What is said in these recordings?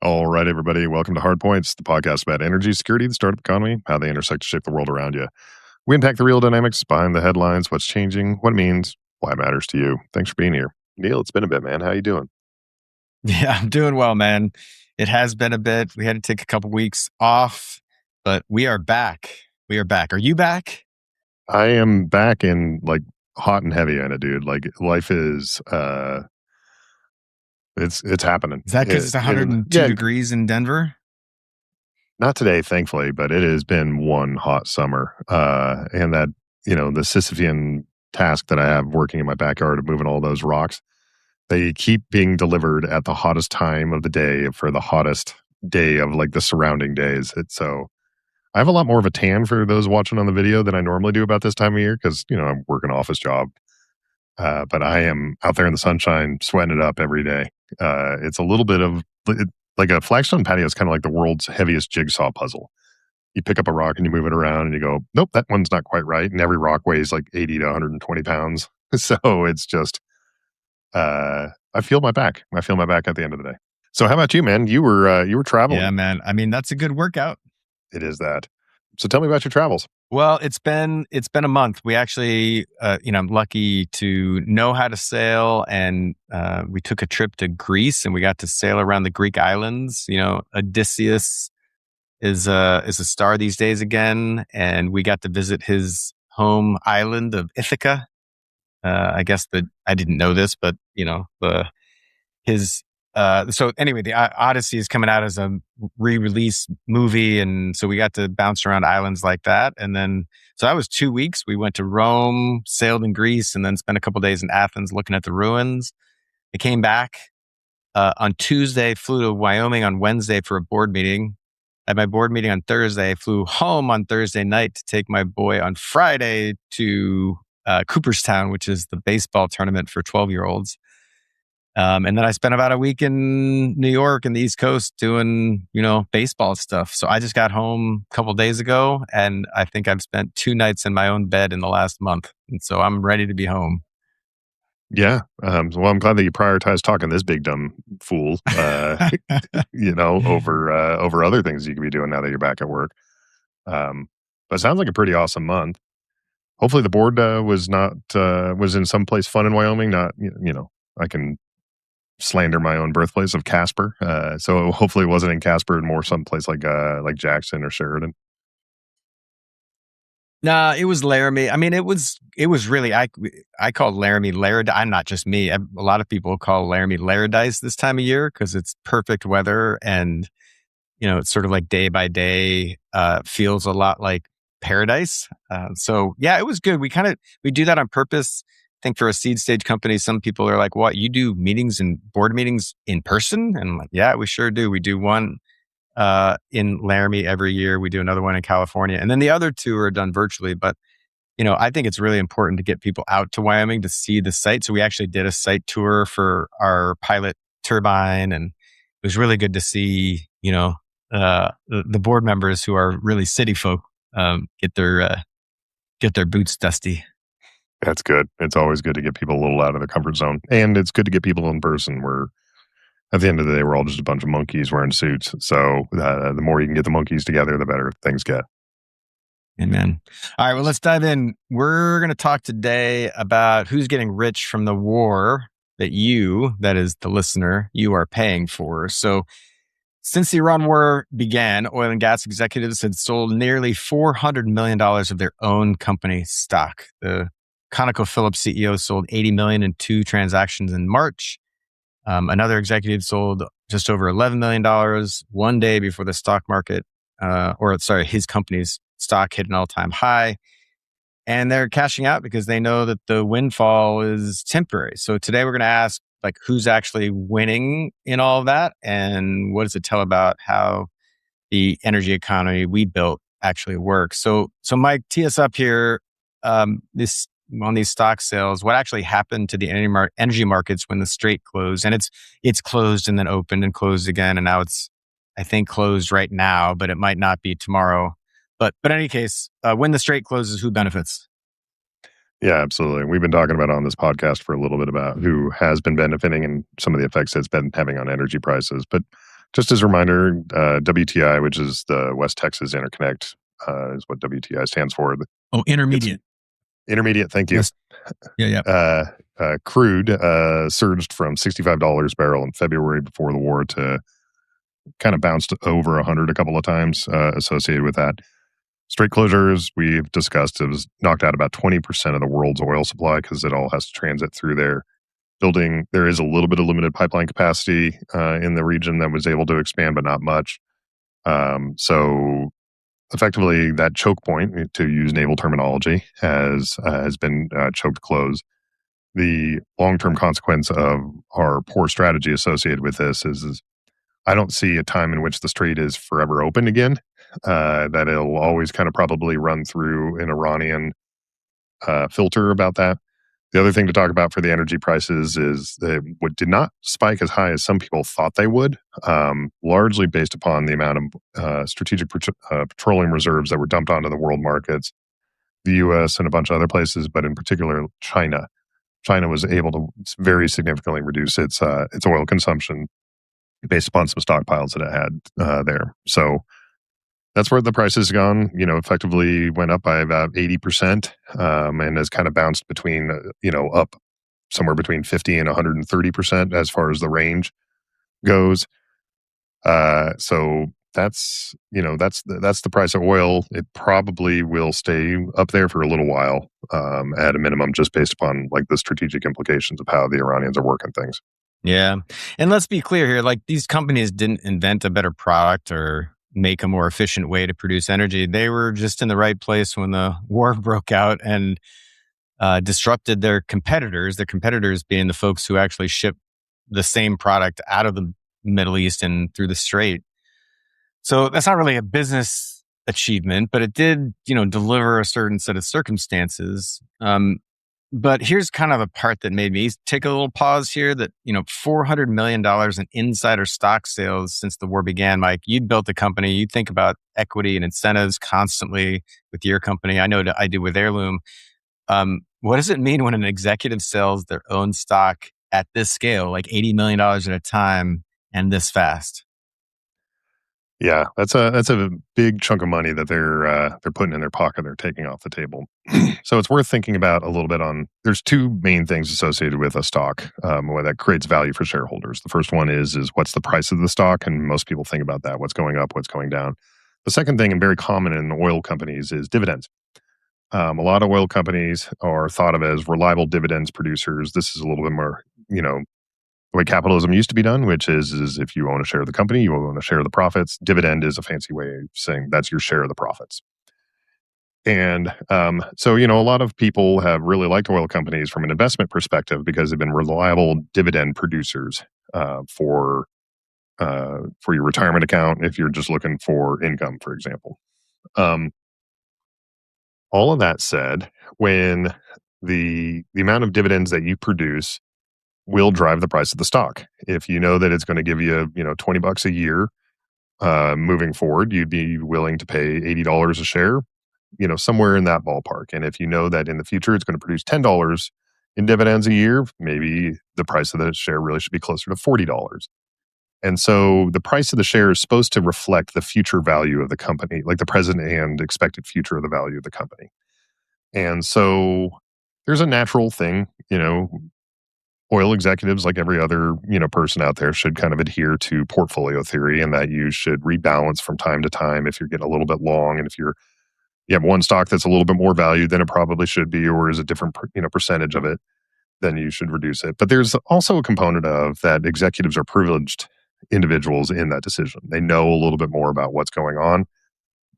All right, everybody. Welcome to Hardpoints, the podcast about energy security, the startup economy, how they intersect to shape the world around you. We unpack the real dynamics behind the headlines, what's changing, what it means, why it matters to you. Thanks for being here. Neal, it's been a bit, man. How you doing? Yeah, I'm doing well, man. It has been a bit. We had to take a couple weeks off, but we are back. We are back. Are you back? I am back in hot and heavy in it, dude. Like life is it's happening. Is that because it's 102 Yeah, degrees in Denver? not today, thankfully, but it has been one hot summer. And that, the Sisyphean task that I have working in my backyard of moving all those rocks, they keep being delivered at the hottest time of the day for the hottest day of the surrounding days. So I have a lot more of a tan for those watching on the video than I normally do about this time of year because, I'm working an office job. But I am out there in the sunshine, sweating it up every day. It's a little bit of like a flagstone patio is kind of like the world's heaviest jigsaw puzzle. You pick up a rock and you move it around and you go, nope, that one's not quite right. And every rock weighs like 80 to 120 pounds. So it's just, I feel my back. I feel my back at the end of the day. So how about you, man? You were traveling. Yeah, man. I mean, that's a good workout. It is that. So tell me about your travels. Well, it's been a month. We actually, I'm lucky to know how to sail, and we took a trip to Greece, and we got to sail around the Greek islands. Odysseus is a star these days again, and we got to visit his home island of Ithaca. I guess that I didn't know this, but so anyway, the Odyssey is coming out as a re-release movie, and so we got to bounce around islands like that. And then, so that was 2 weeks. We went to Rome, sailed in Greece, and then spent a couple days in Athens looking at the ruins. I came back on Tuesday, flew to Wyoming on Wednesday for a board meeting. I had my board meeting on Thursday, flew home on Thursday night to take my boy on Friday to Cooperstown, which is the baseball tournament for 12-year-olds. And then I spent about a week in New York and the East Coast doing, baseball stuff. So I just got home a couple of days ago, and I think I've spent 2 nights in my own bed in the last month. And so I'm ready to be home. Yeah. Well, I'm glad that you prioritize talking this big dumb fool, over other things you could be doing now that you're back at work. But it sounds like a pretty awesome month. Hopefully the board was in some place fun in Wyoming. Not, I can slander my own birthplace of Casper. So hopefully it wasn't in Casper and more someplace like Jackson or Sheridan. Nah, it was Laramie. I mean, it was really, I call Laramie Laradise. I'm not just me. A lot of people call Laramie Laradise this time of year because it's perfect weather and, it's sort of like day by day, feels a lot like paradise. So yeah, it was good. We do that on purpose. I think for a seed stage company, some people are like, what, you do meetings and board meetings in person? And I'm like, yeah, we sure do. We do one in Laramie every year. We do another one in California. And then the other 2 are done virtually. But, I think it's really important to get people out to Wyoming to see the site. So we actually did a site tour for our pilot turbine. And it was really good to see, the board members who are really city folk get their boots dusty. That's good. It's always good to get people a little out of their comfort zone. And it's good to get people in person where at the end of the day, we're all just a bunch of monkeys wearing suits. So the more you can get the monkeys together, the better things get. Amen. All right, well, let's dive in. We're going to talk today about who's getting rich from the war that is the listener, you are paying for. So since the Iran war began, oil and gas executives had sold nearly $400 million of their own company stock. The ConocoPhillips CEO sold $80 million in 2 transactions in March. Another executive sold just over $11 million one day before the stock market, his company's stock hit an all-time high. And they're cashing out because they know that the windfall is temporary. So today we're going to ask, who's actually winning in all of that? And what does it tell about how the energy economy we built actually works? So Mike, tee us up here. On these stock sales, what actually happened to the energy markets when the Strait closed? And it's closed and then opened and closed again, and now it's, I think, closed right now, but it might not be tomorrow. But in any case, when the Strait closes, who benefits? Yeah, absolutely. We've been talking about on this podcast for a little bit about who has been benefiting and some of the effects it's been having on energy prices. But Just as a reminder, WTI, which is the West Texas Interconnect, is what WTI stands for. Oh, It's intermediate. intermediate. Thank you. Yes. Yeah. Crude surged from $65 a barrel in February before the war to kind of bounced over 100 a couple of times associated with that. Strait closures, we've discussed, it was knocked out about 20% of the world's oil supply because it all has to transit through there. Building, there is a little bit of limited pipeline capacity in the region that was able to expand, but not much. So effectively, that choke point, to use naval terminology, has been choked close. The long-term consequence of our poor strategy associated with this is I don't see a time in which the strait is forever open again. That it'll always kind of probably run through an Iranian filter about that. The other thing to talk about for the energy prices is that what did not spike as high as some people thought they would, largely based upon the amount of strategic petroleum reserves that were dumped onto the world markets, the U.S. and a bunch of other places, but in particular China. China was able to very significantly reduce its oil consumption based upon some stockpiles that it had there. So that's where the price has gone. Effectively went up by about 80%, and has kind of bounced between, up somewhere between 50 and 130% as far as the range goes. So that's the price of oil. It probably will stay up there for a little while, at a minimum, just based upon like the strategic implications of how the Iranians are working things. Yeah. And let's be clear here, like these companies didn't invent a better product or make a more efficient way to produce energy. They were just in the right place when the war broke out and disrupted their competitors being the folks who actually ship the same product out of the Middle East and through the Strait. So that's not really a business achievement, but it did, deliver a certain set of circumstances. But here's kind of the part that made me take a little pause here that, $400 million in insider stock sales since the war began. Mike, you built a company. You think about equity and incentives constantly with your company. I know that I do with Heirloom. What does it mean when an executive sells their own stock at this scale, like $80 million at a time and this fast? Yeah, that's a big chunk of money that they're putting in their pocket. They're taking off the table. So it's worth thinking about a little bit on. There's two main things associated with a stock, where that creates value for shareholders. The first one is what's the price of the stock, and most people think about that. What's going up, what's going down. The second thing, and very common in oil companies, is dividends. A lot of oil companies are thought of as reliable dividends producers. This is a little bit more, the way capitalism used to be done, which is if you own a share of the company, you own a share of the profits. Dividend is a fancy way of saying that's your share of the profits. And so, a lot of people have really liked oil companies from an investment perspective because they've been reliable dividend producers for your retirement account if you're just looking for income, for example. All of that said, when the amount of dividends that you produce will drive the price of the stock. If you know that it's going to give you, $20 a year moving forward, you'd be willing to pay $80 a share, somewhere in that ballpark. And if you know that in the future it's going to produce $10 in dividends a year, maybe the price of the share really should be closer to $40. And so the price of the share is supposed to reflect the future value of the company, like the present and expected future of the value of the company. And so there's a natural thing, oil executives, like every other, person out there, should kind of adhere to portfolio theory, and that you should rebalance from time to time if you're getting a little bit long, and if you have one stock that's a little bit more valued than it probably should be, or is a different, percentage of it, then you should reduce it. But there's also a component of that executives are privileged individuals in that decision. They know a little bit more about what's going on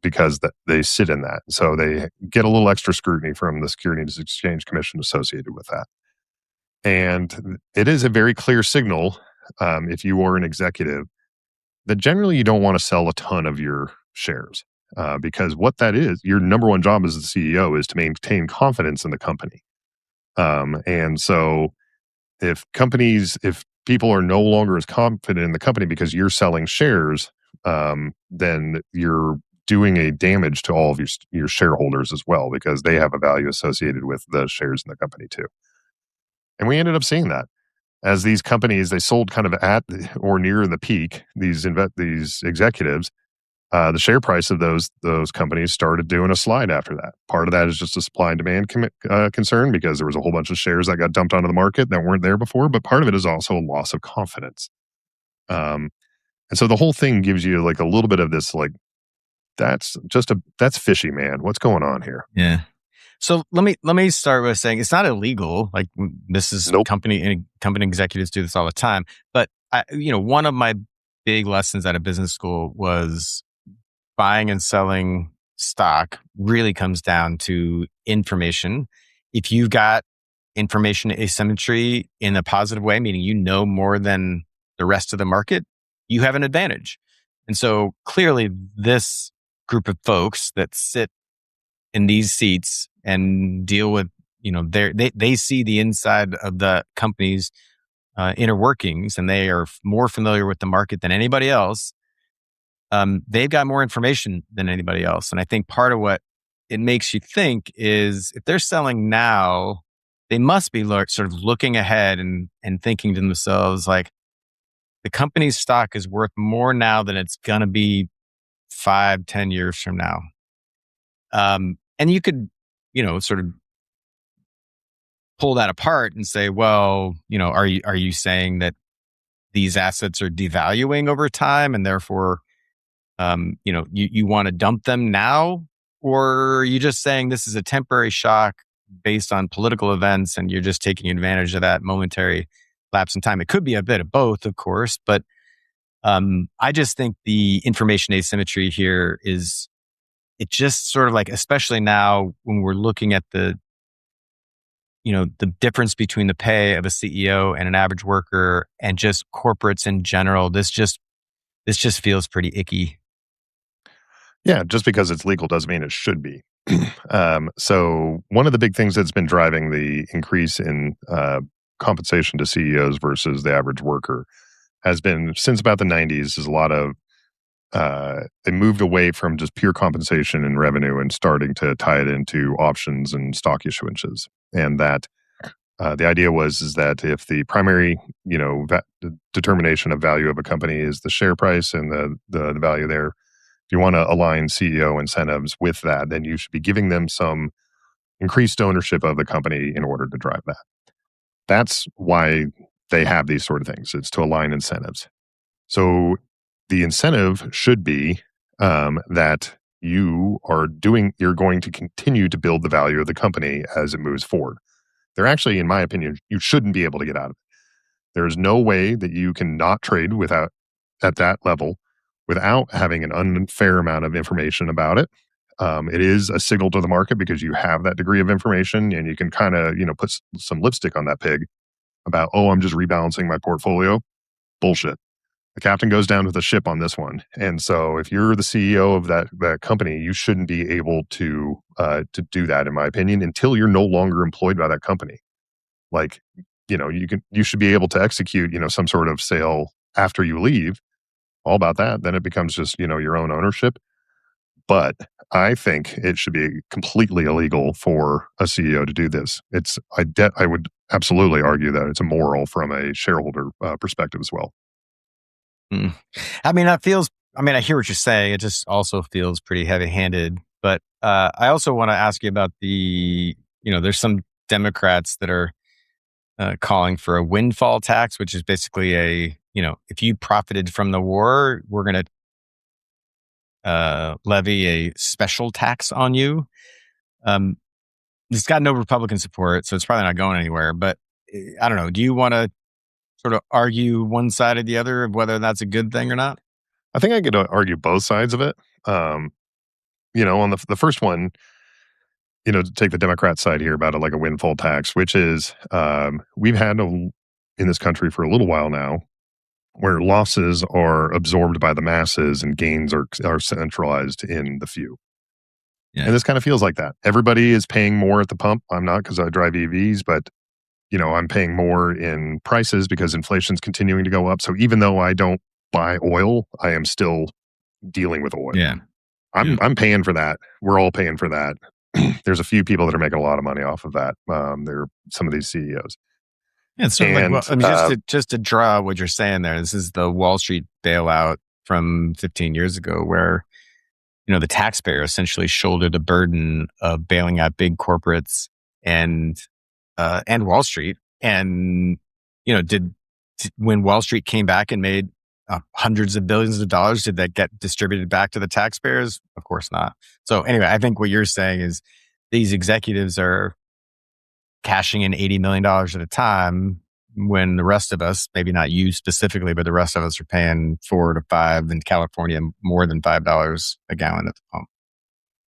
because they sit in that. So they get a little extra scrutiny from the Securities and Exchange Commission associated with that. And it is a very clear signal, if you are an executive, that generally you don't want to sell a ton of your shares, because what that is, your number one job as the CEO is to maintain confidence in the company. And so if people are no longer as confident in the company because you're selling shares, then you're doing a damage to all of your shareholders as well, because they have a value associated with the shares in the company too. And we ended up seeing that. as these companies, they sold kind of at or near the peak, these executives, the share price of those companies started doing a slide after that. Part of that is just a supply and demand concern because there was a whole bunch of shares that got dumped onto the market that weren't there before. But part of it is also a loss of confidence. Um, and so the whole thing gives you like a little bit of this like that's fishy, man. What's going on here? Yeah. So let me start with saying it's not illegal. Like this is Nope. company executives do this all the time. But one of my big lessons out of business school was buying and selling stock really comes down to information. If you've got information asymmetry in a positive way, meaning you know more than the rest of the market, you have an advantage. And so clearly this group of folks that sit in these seats and deal with, they see the inside of the company's inner workings, and they are more familiar with the market than anybody else. They've got more information than anybody else. And I think part of what it makes you think is if they're selling now, they must be sort of looking ahead and thinking to themselves, like, the company's stock is worth more now than it's going to be 5-10 years from now. And you could, sort of pull that apart and say, well, are you saying that these assets are devaluing over time and therefore, you want to dump them now? Or are you just saying this is a temporary shock based on political events and you're just taking advantage of that momentary lapse in time? It could be a bit of both, of course, but I just think the information asymmetry here is, it just sort of like, especially now when we're looking at the difference between the pay of a CEO and an average worker and just corporates in general, this just feels pretty icky. Yeah, just because it's legal doesn't mean it should be. So one of the big things that's been driving the increase in compensation to CEOs versus the average worker has been since about the 90s is a lot of they moved away from just pure compensation and revenue and starting to tie it into options and stock issuances. And that the idea is that if the primary determination of value of a company is the share price and the value there, if you want to align CEO incentives with that, then you should be giving them some increased ownership of the company in order to drive that. That's why they have these sort of things. It's to align incentives. So the incentive should be that you're going to continue to build the value of the company as it moves forward. They're actually, in my opinion, you shouldn't be able to get out of it. There's no way that you can not trade without at that level without having an unfair amount of information about it. It is a signal to the market because you have that degree of information and you can kind of, put some lipstick on that pig about, oh, I'm just rebalancing my portfolio. Bullshit. The captain goes down with the ship on this one. And so if you're the CEO of that company, you shouldn't be able to do that, in my opinion, until you're no longer employed by that company. Like, you should be able to execute, some sort of sale after you leave. All about that. Then it becomes just, your own ownership. But I think it should be completely illegal for a CEO to do this. I would absolutely argue that it's immoral from a shareholder perspective as well. Mm. I hear what you're saying. It just also feels pretty heavy handed. But I also want to ask you about there's some Democrats that are calling for a windfall tax, which is basically if you profited from the war, we're going to levy a special tax on you. It's got no Republican support, so it's probably not going anywhere. But I don't know. Do you want to sort of argue one side or the other of whether that's a good thing or not? I think I could argue both sides of it. On the first one, to take the Democrat side here about like a windfall tax, which is we've had in this country for a little while now, where losses are absorbed by the masses and gains are centralized in the few. Yeah. And this kind of feels like that. Everybody is paying more at the pump. I'm not because I drive EVs, but I'm paying more in prices because inflation's continuing to go up. So even though I don't buy oil, I am still dealing with oil. Yeah. I'm paying for that. We're all paying for that. There's a few people that are making a lot of money off of that. They're some of these CEOs. Yeah, it's sort of like, well, And I mean, just to draw what you're saying there, this is the Wall Street bailout from 15 years ago, where the taxpayer essentially shouldered the burden of bailing out big corporates and and Wall Street, and did when Wall Street came back and made hundreds of billions of dollars, did that get distributed back to the taxpayers? Of course not. So anyway, I think what you're saying is these executives are cashing in $80 million at a time when the rest of us, maybe not you specifically, but the rest of us are paying 4 to 5 in California, more than $5 a gallon at the pump.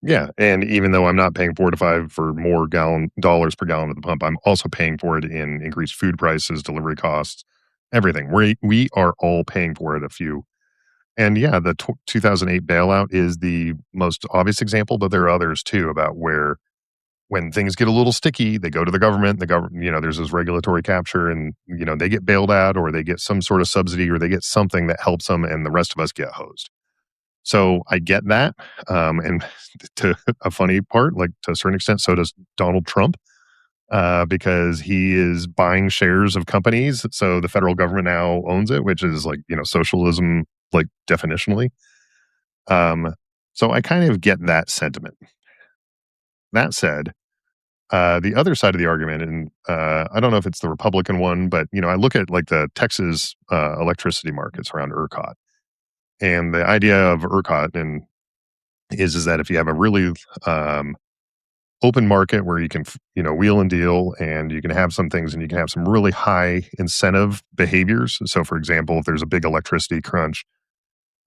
yeah, and even though I'm not paying 4 to 5 for more dollars per gallon at the pump, I'm also paying for it in increased food prices, delivery costs, everything. We are all paying for it a few. And yeah, the 2008 bailout is the most obvious example, but there are others too about where when things get a little sticky, they go to the government. The government, there's this regulatory capture, and they get bailed out, or they get some sort of subsidy, or they get something that helps them, and the rest of us get hosed. So I get that, and to a funny part, like to a certain extent, so does Donald Trump, because he is buying shares of companies. So the federal government now owns it, which is like socialism, like definitionally. Um, so I kind of get that sentiment. That said, the other side of the argument, and I don't know if it's the Republican one, but I look at like the Texas electricity markets around ERCOT, and the idea of ERCOT and is that if you have a really open market where you can wheel and deal, and you can have some things, and you can have some really high incentive behaviors. So, for example, if there's a big electricity crunch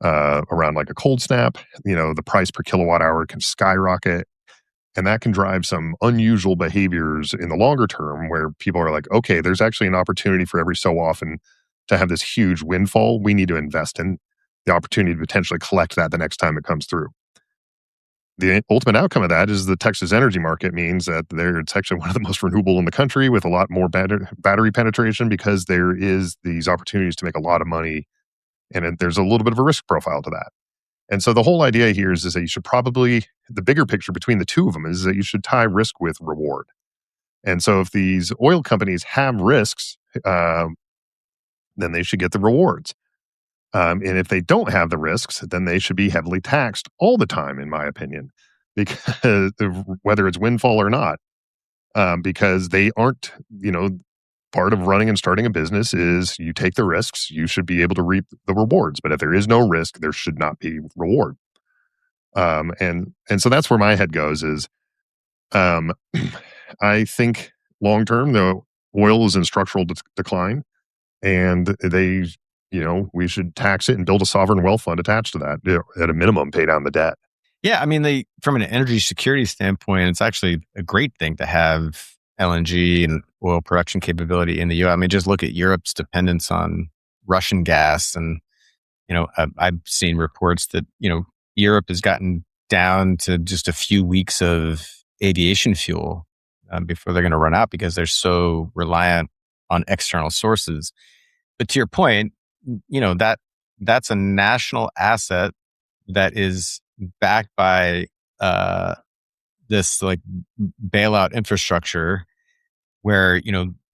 around like a cold snap, the price per kilowatt hour can skyrocket. And that can drive some unusual behaviors in the longer term where people are like, okay, there's actually an opportunity for every so often to have this huge windfall. We need to invest in the opportunity to potentially collect that the next time it comes through. The ultimate outcome of that is the Texas energy market means that it's actually one of the most renewable in the country, with a lot more battery penetration, because there is these opportunities to make a lot of money. And there's a little bit of a risk profile to that. And so the whole idea here is that you should probably, the bigger picture between the two of them is that you should tie risk with reward. And so if these oil companies have risks, then they should get the rewards. And if they don't have the risks, then they should be heavily taxed all the time, in my opinion, because whether it's windfall or not, because they aren't, part of running and starting a business is you take the risks, you should be able to reap the rewards. But if there is no risk, there should not be reward. And so that's where my head goes is, um, I think long term, the oil is in structural decline, and we should tax it and build a sovereign wealth fund attached to that. At a minimum, pay down the debt. Yeah, I mean, from an energy security standpoint, it's actually a great thing to have LNG and oil production capability in the U.S. I mean, just look at Europe's dependence on Russian gas, and I've seen reports that Europe has gotten down to just a few weeks of aviation fuel before they're going to run out, because they're so reliant on external sources. But to your point, that's a national asset that is backed by this like bailout infrastructure, where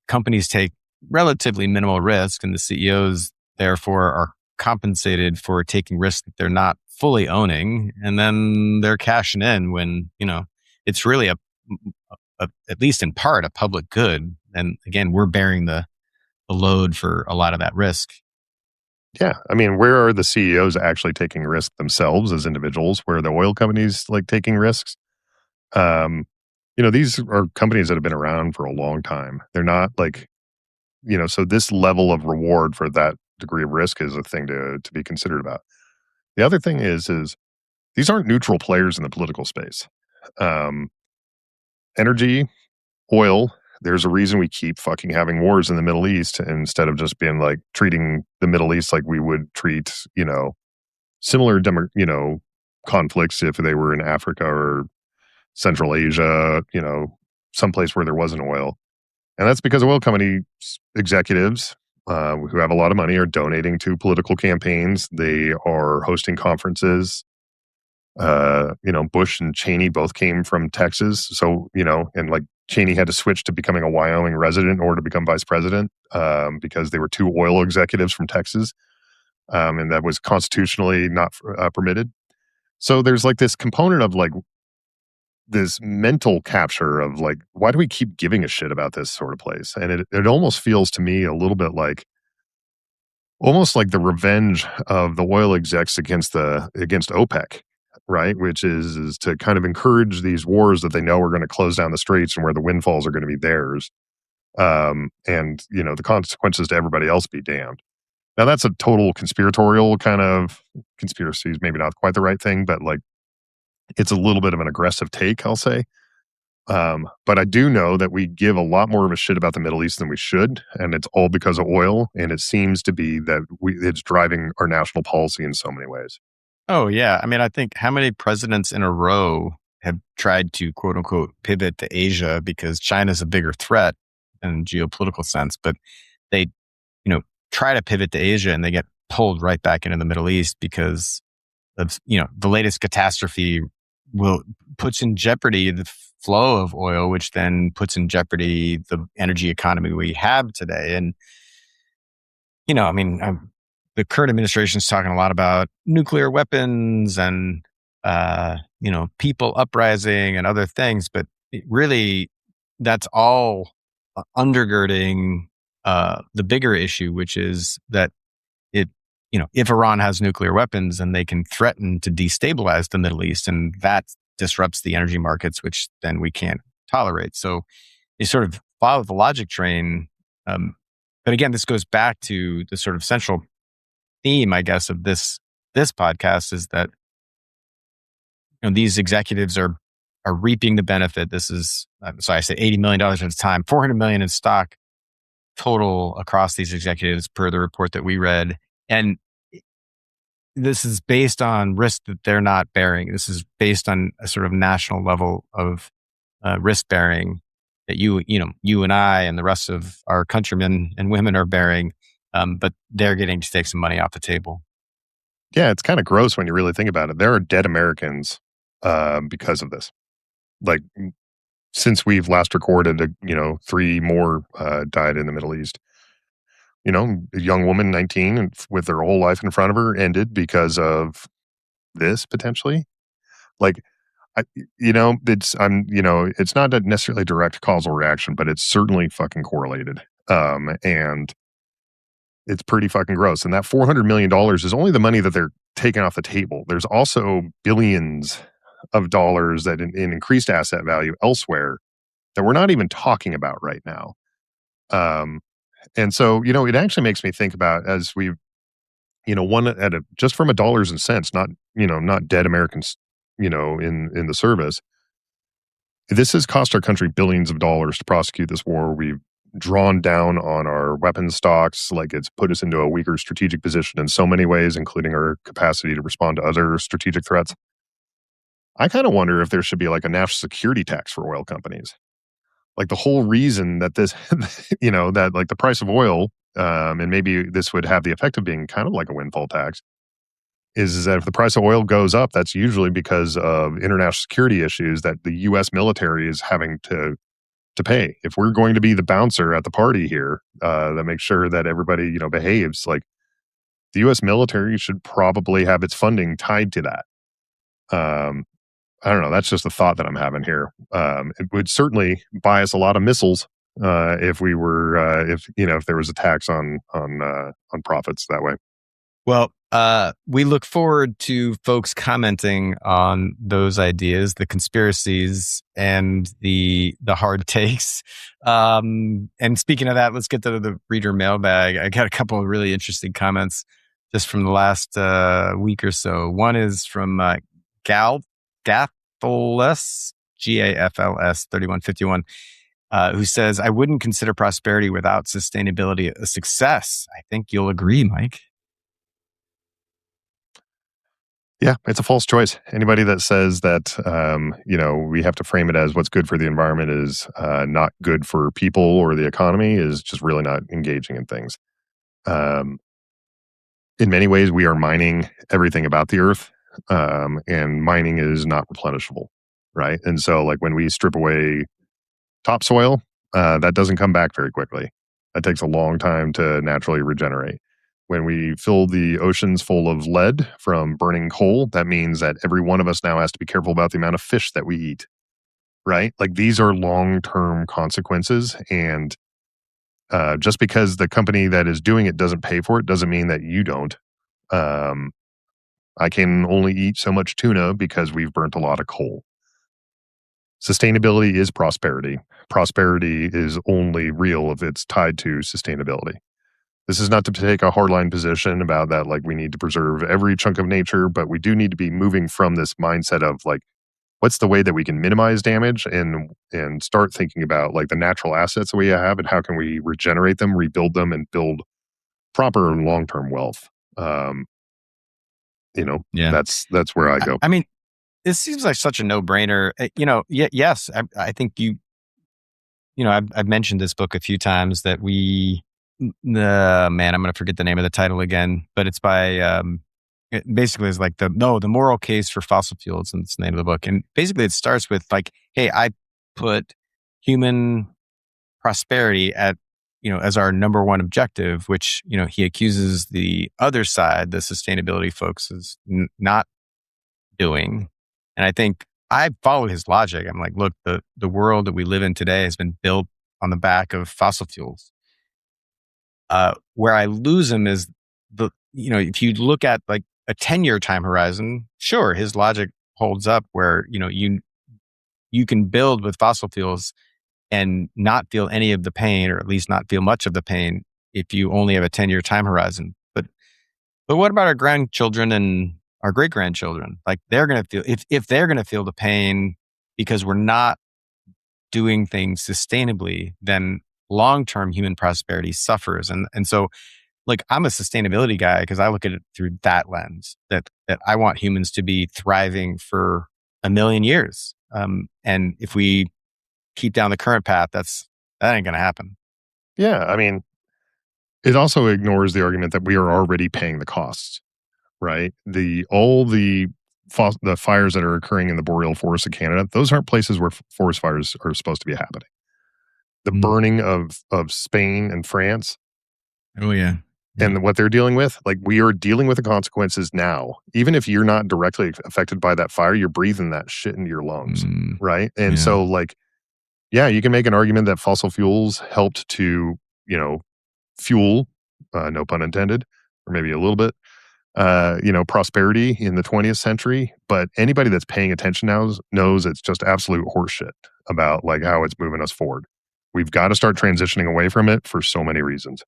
companies take relatively minimal risk, and the CEOs therefore are compensated for taking risks that they're not fully owning, and then they're cashing in when it's really at least in part a public good, and again we're bearing the load for a lot of that risk. Yeah, I mean, where are the CEOs actually taking risks themselves as individuals? Where are the oil companies like taking risks? Um, these are companies that have been around for a long time. They're not like, so this level of reward for that degree of risk is a thing to be considered about. The other thing is these aren't neutral players in the political space. Um, Energy, oil, there's a reason we keep fucking having wars in the Middle East instead of just being like treating the Middle East like we would treat, similar, conflicts if they were in Africa or Central Asia, someplace where there wasn't oil. And that's because oil company executives who have a lot of money are donating to political campaigns. They are hosting conferences. Bush and Cheney both came from Texas. So, and like Cheney had to switch to becoming a Wyoming resident in order to become vice president because they were two oil executives from Texas, and that was constitutionally not permitted. So there's like this component of like this mental capture of like, why do we keep giving a shit about this sort of place? And it almost feels to me a little bit like almost like the revenge of the oil execs against OPEC, right? Which is to kind of encourage these wars that they know are going to close down the straits and where the windfalls are going to be theirs. And the consequences to everybody else be damned. Now that's a total conspiratorial kind of conspiracy is maybe not quite the right thing, but like it's a little bit of an aggressive take, I'll say. But I do know that we give a lot more of a shit about the Middle East than we should, and it's all because of oil. And it seems to be that it's driving our national policy in so many ways. Oh, yeah. I mean, I think how many presidents in a row have tried to quote unquote pivot to Asia because China's a bigger threat in geopolitical sense, but they, try to pivot to Asia and they get pulled right back into the Middle East because of, the latest catastrophe puts in jeopardy the flow of oil, which then puts in jeopardy the energy economy we have today. And, the current administration is talking a lot about nuclear weapons and, people uprising and other things, but really that's all undergirding the bigger issue, which is that if Iran has nuclear weapons, then they can threaten to destabilize the Middle East, and that disrupts the energy markets, which then we can't tolerate. So they sort of follow the logic train. But again, this goes back to the sort of central theme, I guess, of this podcast is that these executives are reaping the benefit. This is so I say $80 million at a time, $400 million in stock total across these executives per the report that we read. And this is based on risk that they're not bearing. This is based on a sort of national level of risk bearing that you and I and the rest of our countrymen and women are bearing, but they're getting to take some money off the table. Yeah, it's kind of gross when you really think about it. There are dead Americans because of this. Like since we've last recorded, 3 more died in the Middle East. A young woman, 19, and with her whole life in front of her, ended because of this potentially. Like, it's not a necessarily direct causal reaction, but it's certainly fucking correlated. And it's pretty fucking gross. And that $400 million is only the money that they're taking off the table. There's also billions of dollars that in increased asset value elsewhere that we're not even talking about right now. And so, it actually makes me think about as we, just from a dollars and cents, not dead Americans, in the service. This has cost our country billions of dollars to prosecute this war. We've drawn down on our weapons stocks. Like it's put us into a weaker strategic position in so many ways, including our capacity to respond to other strategic threats. I kind of wonder if there should be like a national security tax for oil companies. Like the whole reason that this, that like the price of oil, and maybe this would have the effect of being kind of like a windfall tax, is that if the price of oil goes up, that's usually because of international security issues that the U.S. military is having to pay. If we're going to be the bouncer at the party here, that makes sure that everybody, behaves, like the U.S. military should probably have its funding tied to that. I don't know. That's just a thought that I'm having here. It would certainly buy us a lot of missiles if we were, if there was a tax on profits that way. Well, we look forward to folks commenting on those ideas, the conspiracies, and the hard takes. And speaking of that, let's get to the reader mailbag. I got a couple of really interesting comments just from the last week or so. One is from Gaffles, Gafls 3151, who says, I wouldn't consider prosperity without sustainability a success. I think you'll agree, Mike. Yeah, it's a false choice. Anybody that says that, we have to frame it as what's good for the environment is not good for people or the economy is just really not engaging in things. In many ways, we are mining everything about the earth, and mining is not replenishable, right? And so, like when we strip away topsoil, that doesn't come back very quickly. That takes a long time to naturally regenerate. When we fill the oceans full of lead from burning coal, that means that every one of us now has to be careful about the amount of fish that we eat, right? Like these are long term consequences. And just because the company that is doing it doesn't pay for it doesn't mean that you don't. Um, I can only eat so much tuna because we've burnt a lot of coal. Sustainability is prosperity. Prosperity is only real if it's tied to sustainability. This is not to take a hardline position about that, like we need to preserve every chunk of nature, but we do need to be moving from this mindset of like, what's the way that we can minimize damage and start thinking about like the natural assets that we have and how can we regenerate them, rebuild them, and build proper long term wealth. Um, Yeah. that's where I go. I mean, this seems like such a no-brainer. Yes, I think I've mentioned this book a few times that man, I'm going to forget the name of the title again, but it's by, it basically is like the moral case for fossil fuels, and it's the name of the book. And basically it starts with like, hey, I put human prosperity as our number one objective, which, he accuses the other side, the sustainability folks, is not doing. And I think I follow his logic. I'm like, look, the world that we live in today has been built on the back of fossil fuels. Where I lose him is if you look at like a 10-year time horizon, sure, his logic holds up where, you can build with fossil fuels and not feel any of the pain, or at least not feel much of the pain if you only have a 10-year time horizon. But what about our grandchildren and our great grandchildren? Like they're going to feel, if they're going to feel the pain because we're not doing things sustainably, then long-term human prosperity suffers. And so like I'm a sustainability guy because I look at it through that lens that I want humans to be thriving for a million years. And if we keep down the current path, that ain't going to happen. Yeah, I mean, it also ignores the argument that we are already paying the costs, right? The fires that are occurring in the boreal forests of Canada, those aren't places where forest fires are supposed to be happening. The Mm. burning of Spain and France Oh yeah. and what they're dealing with, like we are dealing with the consequences now. Even if you're not directly affected by that fire, you're breathing that shit into your lungs, right? And Yeah. so like, yeah, you can make an argument that fossil fuels helped to, fuel, no pun intended, or maybe a little bit, prosperity in the 20th century. But anybody that's paying attention now knows it's just absolute horseshit about like how it's moving us forward. We've got to start transitioning away from it for so many reasons.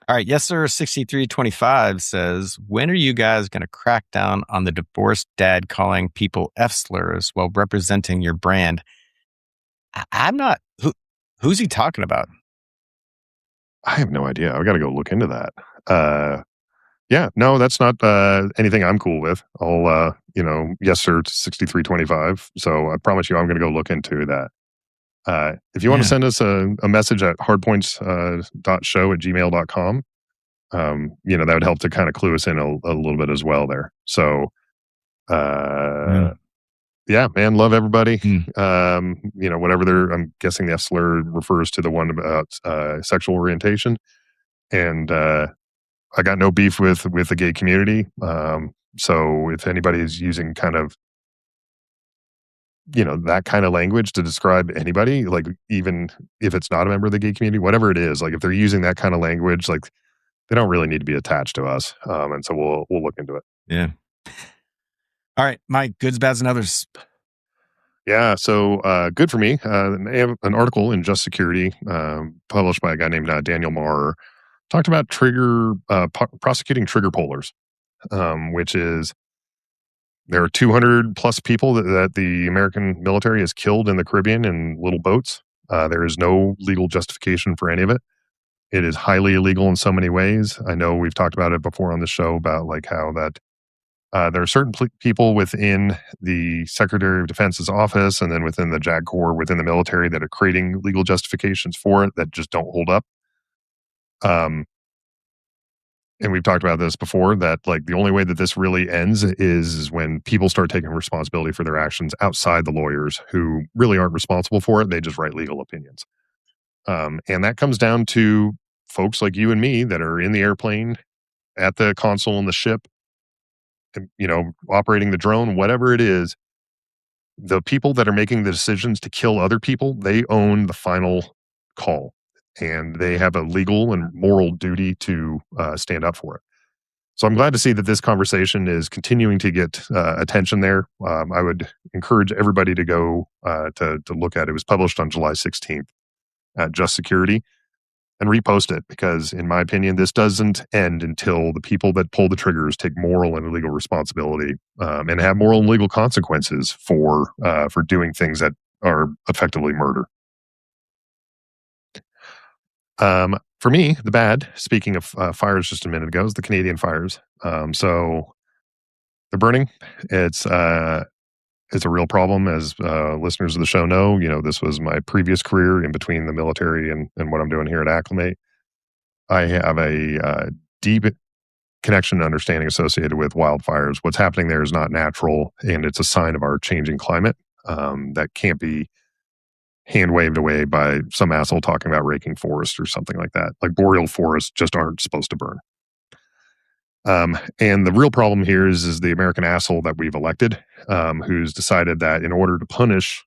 All right. Yes, sir. 6325 says, when are you guys going to crack down on the divorced dad calling people F slurs while representing your brand? I'm not, who's he talking about? I have no idea. I got to go look into that. Yeah, no, that's not anything I'm cool with. I'll, yes, sir, 6325. So I promise you, I'm going to go look into that. If you want to send us a message at hardpoints.show@gmail.com, that would help to kind of clue us in a little bit as well there. So, yeah, man, love everybody. Whatever I'm guessing the F slur refers to the one about sexual orientation. And I got no beef with the gay community. So if anybody is using kind of, that kind of language to describe anybody, like even if it's not a member of the gay community, whatever it is, like if they're using that kind of language, like they don't really need to be attached to us. And so we'll look into it. Yeah. All right, Mike, goods, bads, and others. Yeah. So good for me. I have an article in Just Security published by a guy named Daniel Marr talked about prosecuting trigger pullers, which is there are 200 plus people that the American military has killed in the Caribbean in little boats. There is no legal justification for any of it. It is highly illegal in so many ways. I know we've talked about it before on the show about like how that there are certain people within the Secretary of Defense's office and then within the JAG Corps, within the military that are creating legal justifications for it that just don't hold up. and we've talked about this before, that like the only way that this really ends is when people start taking responsibility for their actions outside the lawyers who really aren't responsible for it. They just write legal opinions. And that comes down to folks like you and me that are in the airplane, at the console in the ship, and, operating the drone, whatever it is. The people that are making the decisions to kill other people, they own the final call, and they have a legal and moral duty to stand up for it. So I'm glad to see that this conversation is continuing to get attention there. I would encourage everybody to go to look at it. It was published on July 16th at Just Security, and repost it, because in my opinion, this doesn't end until the people that pull the triggers take moral and legal responsibility, and have moral and legal consequences for doing things that are effectively murder. For me, the bad, speaking of fires just a minute ago, is the Canadian fires. So they're burning. It's a real problem, as listeners of the show know. This was my previous career in between the military and what I'm doing here at Acclimate. I have a deep connection and understanding associated with wildfires. What's happening there is not natural, and it's a sign of our changing climate, that can't be hand waved away by some asshole talking about raking forest or something like that. Like, boreal forests just aren't supposed to burn. And the real problem here is the American asshole that we've elected, who's decided that in order to punish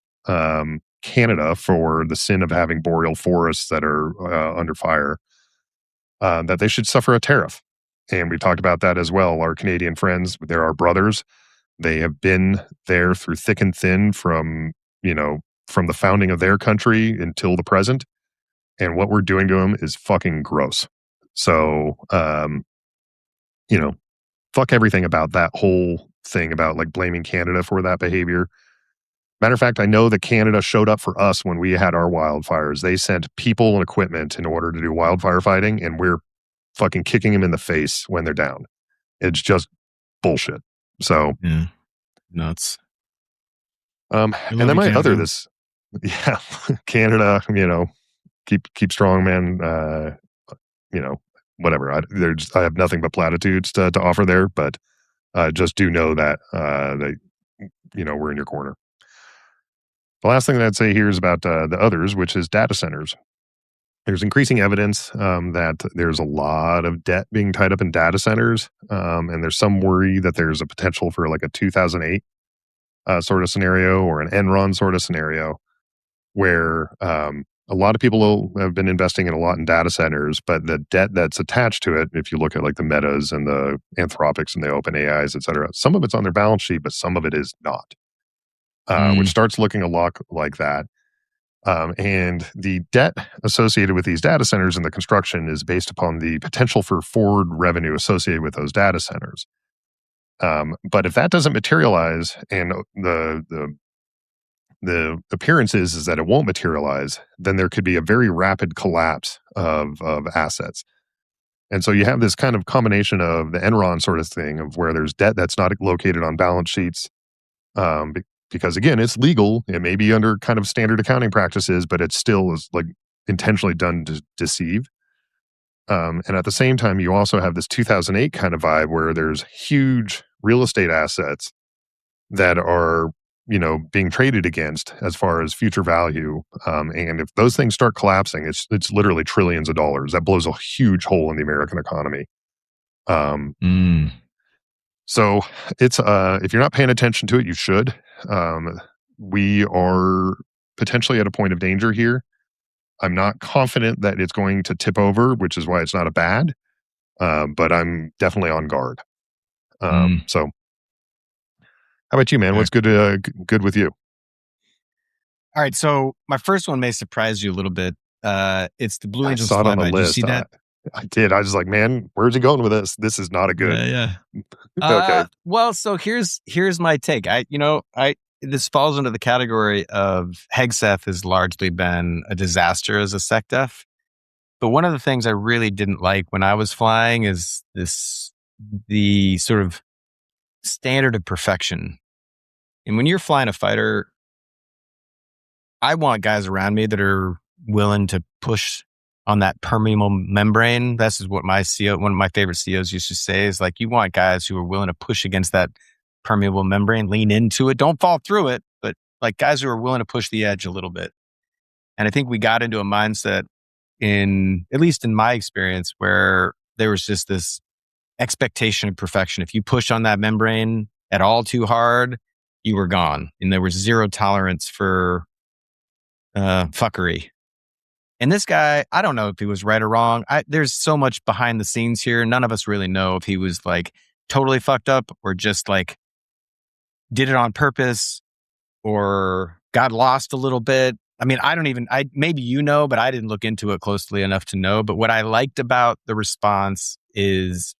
Canada for the sin of having boreal forests that are under fire, that they should suffer a tariff. And we talked about that as well. Our Canadian friends, they're our brothers. They have been there through thick and thin from the founding of their country until the present. And what we're doing to them is fucking gross. So, fuck everything about that whole thing about like blaming Canada for that behavior. Matter of fact, I know that Canada showed up for us when we had our wildfires. They sent people and equipment in order to do wildfire fighting, and we're fucking kicking them in the face when they're down. It's just bullshit. So, yeah, nuts. And then my Canada. Yeah, Canada, keep strong, man. Whatever. I have nothing but platitudes to offer there, but just do know that we're in your corner. The last thing that I'd say here is about the others, which is data centers. There's increasing evidence that there's a lot of debt being tied up in data centers, and there's some worry that there's a potential for like a 2008 sort of scenario, or an Enron sort of scenario, where a lot of people have been investing in a lot in data centers, but the debt that's attached to it, if you look at like the Metas and the Anthropics and the Open AIs, et cetera, some of it's on their balance sheet, but some of it is not, which starts looking a lot like that. And the debt associated with these data centers and the construction is based upon the potential for forward revenue associated with those data centers. But if that doesn't materialize, and the appearance is that it won't materialize, then there could be a very rapid collapse of assets. And so you have this kind of combination of the Enron sort of thing, of where there's debt that's not located on balance sheets, because again, it's legal. It may be under kind of standard accounting practices, but it still is like intentionally done to deceive. And at the same time, you also have this 2008 kind of vibe where there's huge real estate assets that are being traded against as far as future value. And if those things start collapsing, it's literally trillions of dollars. That blows a huge hole in the American economy. So it's if you're not paying attention to it, you should. We are potentially at a point of danger here. I'm not confident that it's going to tip over, which is why it's not a bad, but I'm definitely on guard. So how about you, man? What's good with you? All right, so my first one may surprise you a little bit. It's the Blue Angels Flyby. Did you see that? I did. I was like, man, where's he going with this? This is not a good. Yeah. Okay. Well, so here's my take. This falls into the category of Hegseth has largely been a disaster as a SecDef. But one of the things I really didn't like when I was flying is the sort of standard of perfection. And when you're flying a fighter, I want guys around me that are willing to push on that permeable membrane. This is what one of my favorite CEOs used to say is like, you want guys who are willing to push against that permeable membrane, lean into it, don't fall through it, but like guys who are willing to push the edge a little bit. And I think we got into a mindset at least in my experience, where there was just this expectation of perfection. If you push on that membrane at all too hard, you were gone. And there was zero tolerance for fuckery. And this guy, I don't know if he was right or wrong. There's so much behind the scenes here. None of us really know if he was like totally fucked up or just like did it on purpose or got lost a little bit. I mean, maybe you know, but I didn't look into it closely enough to know. But what I liked about the response is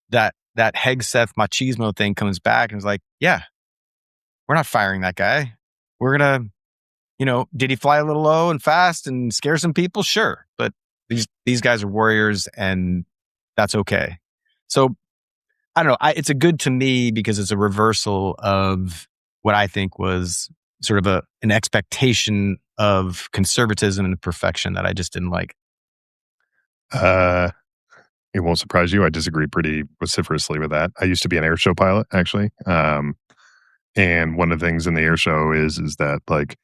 that Hegseth machismo thing comes back and is like, yeah, we're not firing that guy. We're going to, did he fly a little low and fast and scare some people? Sure. But these guys are warriors and that's okay. So I don't know. It's a good to me because it's a reversal of what I think was sort of an expectation of conservatism and perfection that I just didn't like. It won't surprise you. I disagree pretty vociferously with that. I used to be an air show pilot, actually. And one of the things in the air show is that like,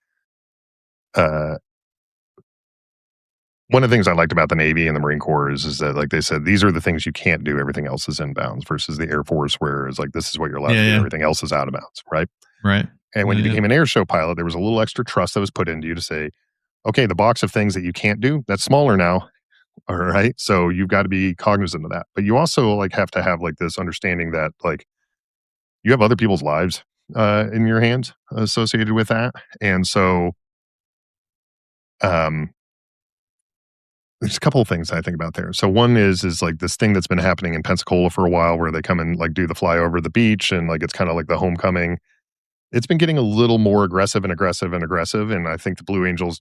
one of the things I liked about the Navy and the Marine Corps is that like they said, these are the things you can't do. Everything else is inbounds versus the Air Force where it's like, this is what you're allowed to do. Everything else is out of bounds. Right. Right. And when you became an air show pilot, there was a little extra trust that was put into you to say, okay, the box of things that you can't do, that's smaller now. All right. So you've got to be cognizant of that. But you also like have to have like this understanding that like you have other people's lives in your hands associated with that. And so there's a couple of things I think about there. So one is like this thing that's been happening in Pensacola for a while where they come and like do the flyover the beach and like it's kind of like the homecoming. It's been getting a little more aggressive. And I think the Blue Angels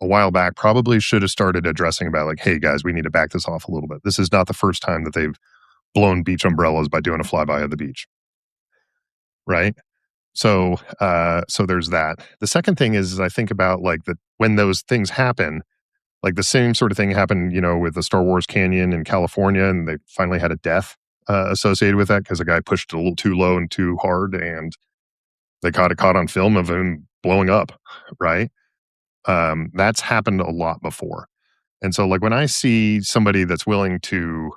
a while back probably should have started addressing about like, hey guys, we need to back this off a little bit. This is not the first time that they've blown beach umbrellas by doing a flyby of the beach. Right. So there's that. The second thing is I think about like when those things happen, like the same sort of thing happened, with the Star Wars Canyon in California, and they finally had a death associated with that because a guy pushed it a little too low and too hard, and they got it caught on film of him blowing up, right? That's happened a lot before. And so like when I see somebody that's willing to,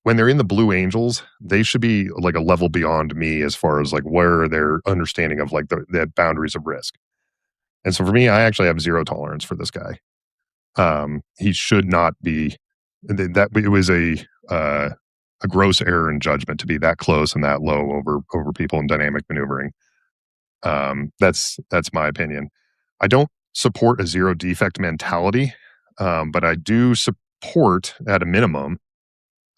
when they're in the Blue Angels, they should be like a level beyond me as far as like where their understanding of like the boundaries of risk. And so for me, I actually have zero tolerance for this guy. He should not be that. It was a gross error in judgment to be that close and that low over people in dynamic maneuvering. That's my opinion. I don't support a zero defect mentality, but I do support at a minimum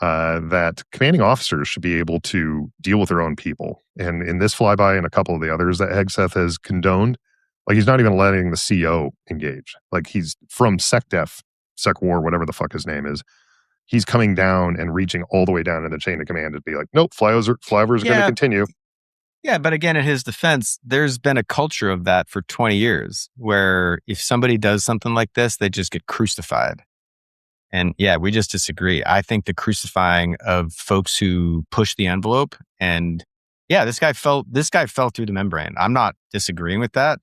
that commanding officers should be able to deal with their own people. And in this flyby and a couple of the others that Hegseth has condoned, like he's not even letting the CO engage. Like he's from SecDef, SecWar, whatever the fuck his name is. He's coming down and reaching all the way down in the chain of command to be like, nope, flyovers are going to continue. Yeah, but again, in his defense, there's been a culture of that for 20 years where if somebody does something like this, they just get crucified. And yeah, we just disagree. I think the crucifying of folks who push the envelope and yeah, this guy fell through the membrane. I'm not disagreeing with that,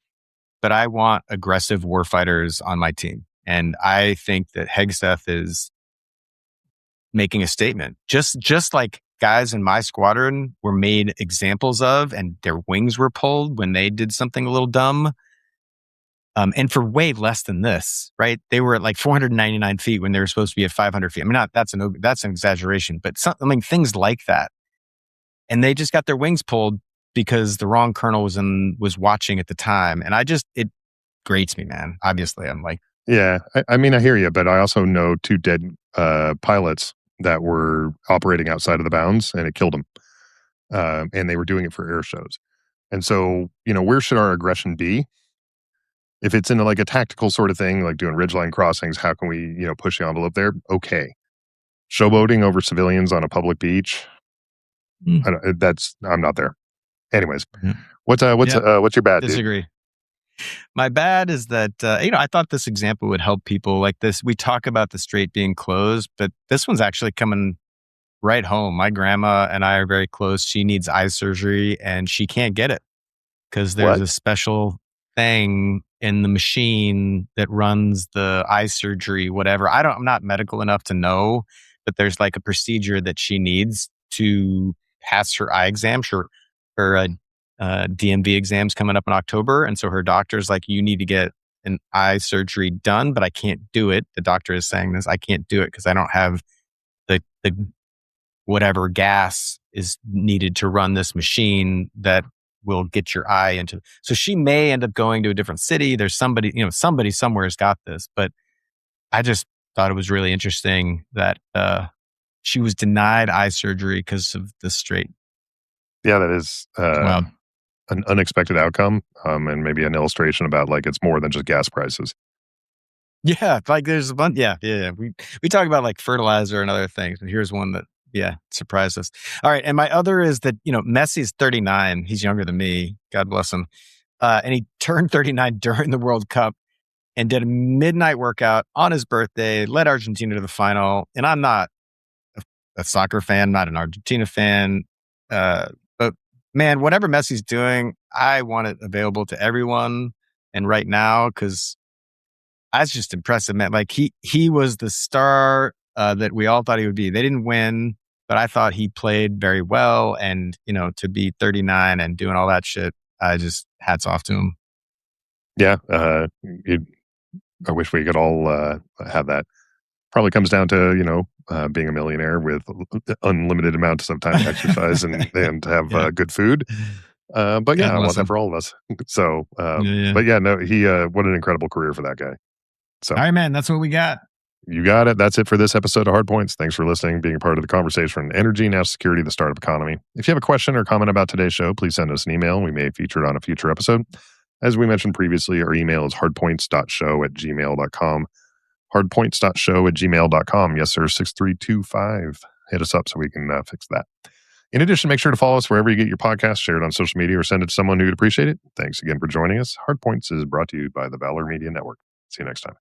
but I want aggressive warfighters on my team. And I think that Hegseth is making a statement. Just like guys in my squadron were made examples of and their wings were pulled when they did something a little dumb. And for way less than this, right? They were at like 499 feet when they were supposed to be at 500 feet. I mean, that's an exaggeration, but things like that. And they just got their wings pulled because the wrong colonel was watching at the time. And it grates me, man. Obviously, I'm like, yeah, I mean, I hear you, but I also know 2 dead pilots that were operating outside of the bounds, and it killed them. And they were doing it for air shows. And so, where should our aggression be? If it's in like a tactical sort of thing, like doing ridgeline crossings, how can we, push the envelope there? Okay. Showboating over civilians on a public beach, I'm not there. Anyways, what's your bad? Disagree. Dude? My bad is that, I thought this example would help people like this. We talk about the strait being closed, but this one's actually coming right home. My grandma and I are very close. She needs eye surgery and she can't get it because there's What? a special thing in the machine that runs the eye surgery, whatever. I'm not medical enough to know, but there's like a procedure that she needs to pass her eye exam. Her DMV exam's coming up in October. And so her doctor's like, you need to get an eye surgery done, but I can't do it. The doctor is saying this, I can't do it because I don't have the whatever gas is needed to run this machine that will get your eye into. So she may end up going to a different city. There's somebody, somebody somewhere has got this, but I just thought it was really interesting that she was denied eye surgery because of the strait. Yeah, that is Wow. an unexpected outcome, and maybe an illustration about like it's more than just gas prices. Yeah, like there's a bunch. Yeah. We talk about like fertilizer and other things, but here's one that surprised us. All right, and my other is that Messi's 39. He's younger than me. God bless him. And he turned 39 during the World Cup and did a midnight workout on his birthday. Led Argentina to the final. And I'm not a soccer fan, not an Argentina fan, but man, whatever Messi's doing, I want it available to everyone. And right now, because I was just impressive, man. Like he was the star that we all thought he would be. They didn't win, but I thought he played very well. And to be 39 and doing all that shit, I just hats off to him. Yeah, I wish we could all have that. Probably comes down to being a millionaire with unlimited amounts of time to exercise and have Yeah. good food. But yeah, God I want bless that him. for all of us. So, Yeah. but yeah, no, he what an incredible career for that guy. So All right, man. That's what we got. you got it. That's it for this episode of Hardpoints. Thanks for listening, being a part of the conversation on energy, national security, the startup economy. If you have a question or comment about today's show, please send us an email. We may feature it on a future episode. As we mentioned previously, our email is hardpoints.show@gmail.com. Hardpoints.show@gmail.com. Yes, sir. 6325. Hit us up so we can fix that. In addition, make sure to follow us wherever you get your podcast, share it on social media, or send it to someone who would appreciate it. Thanks again for joining us. Hardpoints is brought to you by the Valor Media Network. See you next time.